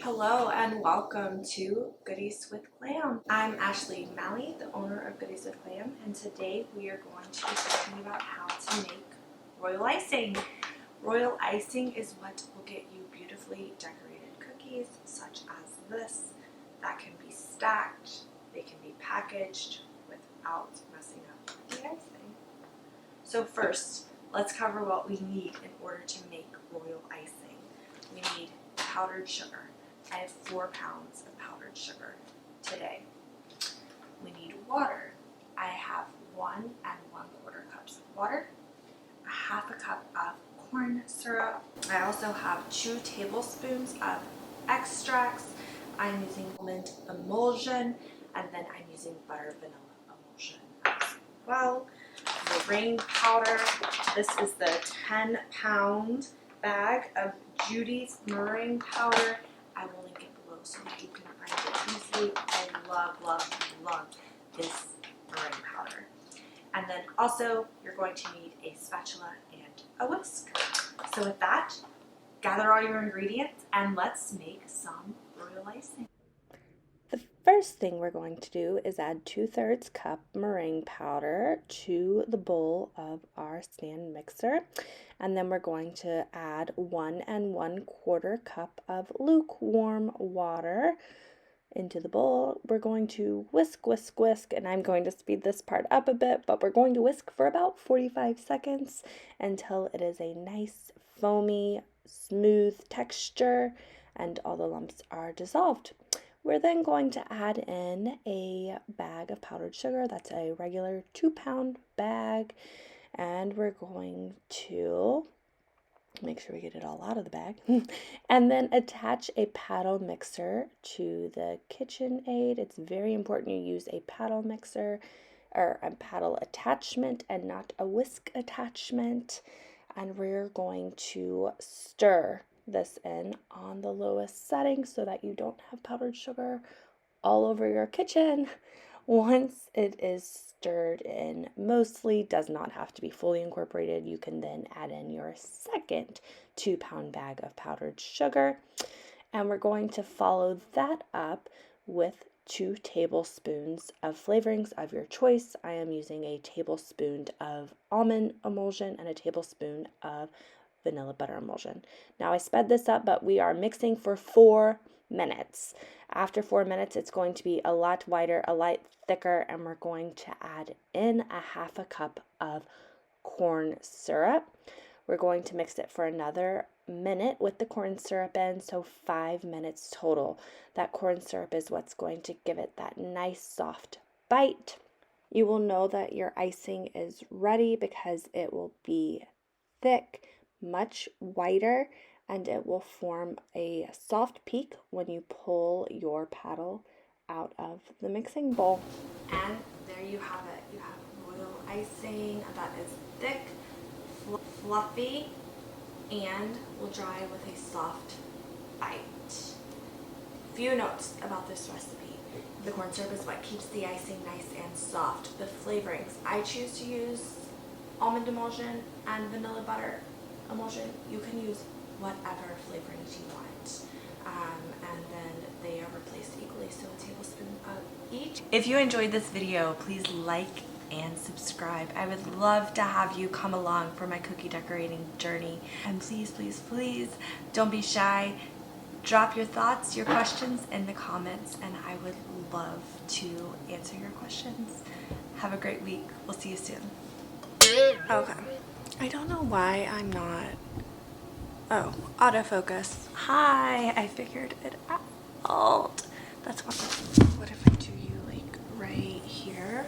Hello and welcome to Goodies with Glam. I'm Ashley Malley, the owner of Goodies with Glam, and today we are going to be talking about how to make royal icing. Royal icing is what will get you beautifully decorated cookies such as this that can be stacked, they can be packaged without messing up the icing. So first, let's cover what we need in order to make royal icing. We need powdered sugar. I have 4 pounds of powdered sugar today. We need water. I have 1 1/4 cups of water, a half a cup of corn syrup. I also have 2 tablespoons of extracts. I'm using almond emulsion, and then I'm using butter vanilla emulsion as well. Meringue powder. This is the 10-pound bag of Judy's meringue powder. I will link it below so that you can find it easily. I love this meringue powder. And then also you're going to need a spatula and a whisk. So with that, gather all your ingredients and let's make some royal icing. The first thing we're going to do is add 2/3 cup meringue powder to the bowl of our stand mixer, and then we're going to add 1 1/4 cup of lukewarm water into the bowl. We're going to whisk, and I'm going to speed this part up a bit, but we're going to whisk for about 45 seconds until it is a nice foamy, smooth texture and all the lumps are dissolved. We're then going to add in a bag of powdered sugar. That's a regular 2-pound bag. And we're going to make sure we get it all out of the bag. And then attach a paddle mixer to the KitchenAid. It's very important you use a paddle mixer or a paddle attachment and not a whisk attachment. And we're going to stir this in on the lowest setting so that you don't have powdered sugar all over your kitchen. Once it is stirred in, mostly does not have to be fully incorporated, you can then add in your second 2-pound bag of powdered sugar. And we're going to follow that up with 2 tablespoons of flavorings of your choice. I am using a tablespoon of almond emulsion and a tablespoon of vanilla butter emulsion. Now I sped this up, but we are mixing for 4 minutes. After 4 minutes, it's going to be a lot whiter, a lot thicker, and we're going to add in a half a cup of corn syrup. We're going to mix it for another minute with the corn syrup in, so 5 minutes total. That corn syrup is what's going to give it that nice soft bite. You will know that your icing is ready because it will be thick, much whiter, and it will form a soft peak when you pull your paddle out of the mixing bowl. And there you have it. You have royal icing that is thick, fluffy, and will dry with a soft bite. Few notes about this recipe. The corn syrup is what keeps the icing nice and soft. The flavorings, I choose to use almond emulsion and vanilla butter emulsion. You can use whatever flavorings you want, and then they are replaced equally, so a tablespoon of each. If you enjoyed this video, please like and subscribe. I would love to have you come along for my cookie decorating journey, and please don't be shy. Drop your thoughts, your questions in the comments, and I would love to answer your questions. Have a great week. We'll see you soon. Okay. I don't know why I'm not... Oh, autofocus. Hi, I figured it out. That's what if I do you like right here?